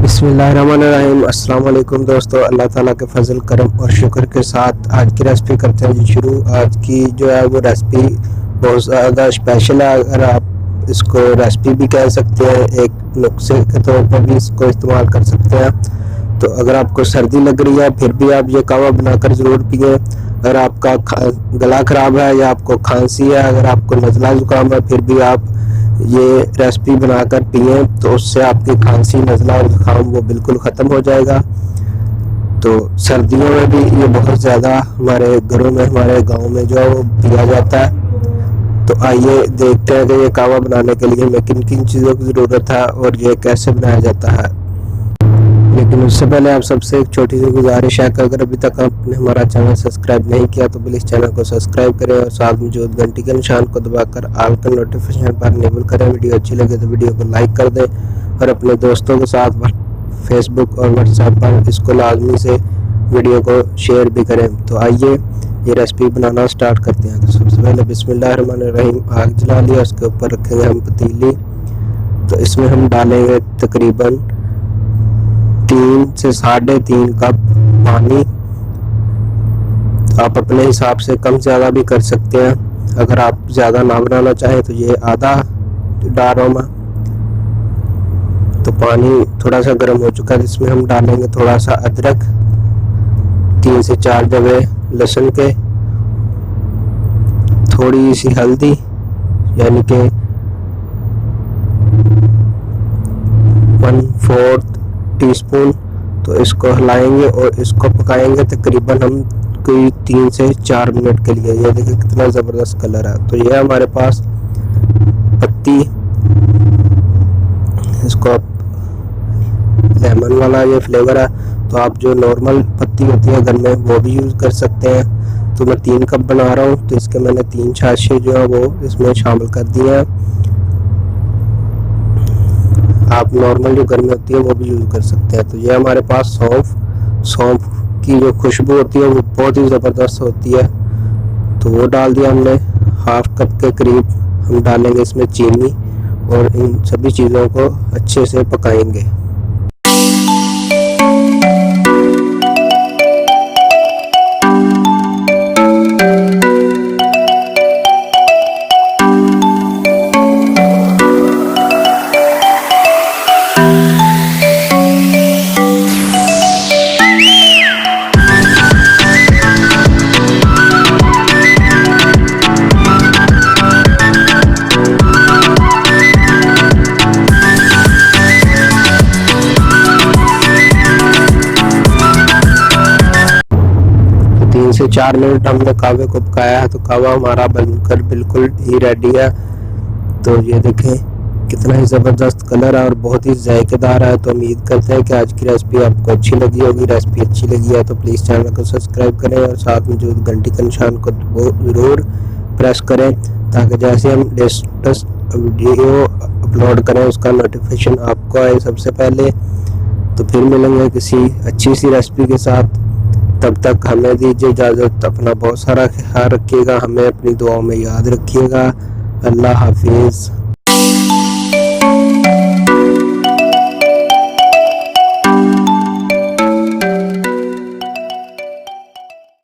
बिस्मिल्लाहिर्रहमानिर्रहीम। अस्सलाम वालेकुम दोस्तों, अल्लाह ताला के फजल करम और शुक्र के साथ आज की रेसिपी करते हैं जी शुरू। आज की जो है वो रेसिपी बहुत ज़्यादा स्पेशल है। अगर आप इसको रेसिपी भी कह सकते हैं, एक नुस्खे के तौर पर भी इसको इस्तेमाल कर सकते हैं। तो अगर आपको सर्दी लग रही है फिर भी आप ये कावा बनाकर ज़रूर पिए। अगर आपका गला ख़राब है या आपको खांसी है, अगर आपको नज़ला ज़ुकाम है, फिर भी आप ये रेसिपी बनाकर पिए तो उससे आपकी खांसी, नज़ला और ज़ुकाम वो बिल्कुल ख़त्म हो जाएगा। तो सर्दियों में भी ये बहुत ज़्यादा हमारे घरों में, हमारे गांव में जो है वो पिया जाता है। तो आइए देखते हैं कि ये कावा बनाने के लिए हमें किन किन चीज़ों की ज़रूरत है और ये कैसे बनाया जाता है। लेकिन उससे पहले आप सबसे एक छोटी सी गुजारिश है कि अगर अभी तक आपने हमारा चैनल सब्सक्राइब नहीं किया तो प्लीज़ चैनल को सब्सक्राइब करें और साथ में जो घंटी के निशान को दबाकर ऑल का नोटिफिकेशन पर इनेबल करें। वीडियो अच्छी लगे तो वीडियो को लाइक कर दें और अपने दोस्तों के साथ फेसबुक और व्हाट्सएप पर इसको लाजमी से वीडियो को शेयर भी करें। तो आइए ये रेसिपी बनाना स्टार्ट करते हैं। तो सबसे पहले बिस्मिल्लाहिर्रहमानिर्रहीम आग जला लिया, उसके ऊपर रखेंगे हम पतीली। तो इसमें हम डालेंगे तकरीबन 3 से 3.5 कप पानी। आप अपने हिसाब से कम ज़्यादा भी कर सकते हैं। अगर आप ज़्यादा ना बनाना चाहें तो ये आधा डाल रहा हूँ मैं। तो पानी थोड़ा सा गर्म हो चुका है, जिसमें हम डालेंगे थोड़ा सा अदरक, 3 से 4 जवे लहसुन के, थोड़ी सी हल्दी यानी कि 1/4 टीस्पून। तो इसको हिलाएंगे और इसको पकाएंगे तकरीबन हम कोई 3 से 4 मिनट के लिए। ये देखिए कितना ज़बरदस्त कलर है। तो ये हमारे पास पत्ती, इसको आप लेमन वाला ये फ्लेवर है, तो आप जो नॉर्मल पत्ती होती है घर में वो भी यूज़ कर सकते हैं। तो मैं 3 कप बना रहा हूँ तो इसके मैंने 3 छाछे जो है वो इसमें शामिल कर दिए हैं। आप नॉर्मल जो घर में होती है वो भी यूज़ कर सकते हैं। तो ये हमारे पास सौंफ की जो खुशबू होती है वो बहुत ही ज़बरदस्त होती है। तो वो डाल दिया हमने। हाफ कप के करीब हम डालेंगे इसमें चीनी और इन सभी चीज़ों को अच्छे से पकाएंगे। से 4 मिनट हमने कावे को पकाया है। तो कावा हमारा बनकर बिल्कुल ही रेडी है। तो ये देखें कितना ही ज़बरदस्त कलर है और बहुत ही जायकेदार है। तो उम्मीद करते हैं कि आज की रेसिपी आपको अच्छी लगी होगी। रेसिपी अच्छी लगी है तो प्लीज़ चैनल को सब्सक्राइब करें और साथ में जो घंटी के निशान को ज़रूर प्रेस करें, ताकि जैसे हम लेटेस्ट वीडियो अपलोड करें उसका नोटिफिकेशन आपको आए सबसे पहले। तो फिर मिलेंगे किसी अच्छी सी रेसिपी के साथ। तब तक हमें दीजिए इजाज़त। अपना बहुत सारा ख्याल रखिएगा, हमें अपनी दुआओं में याद रखिएगा। अल्लाह हाफिज़।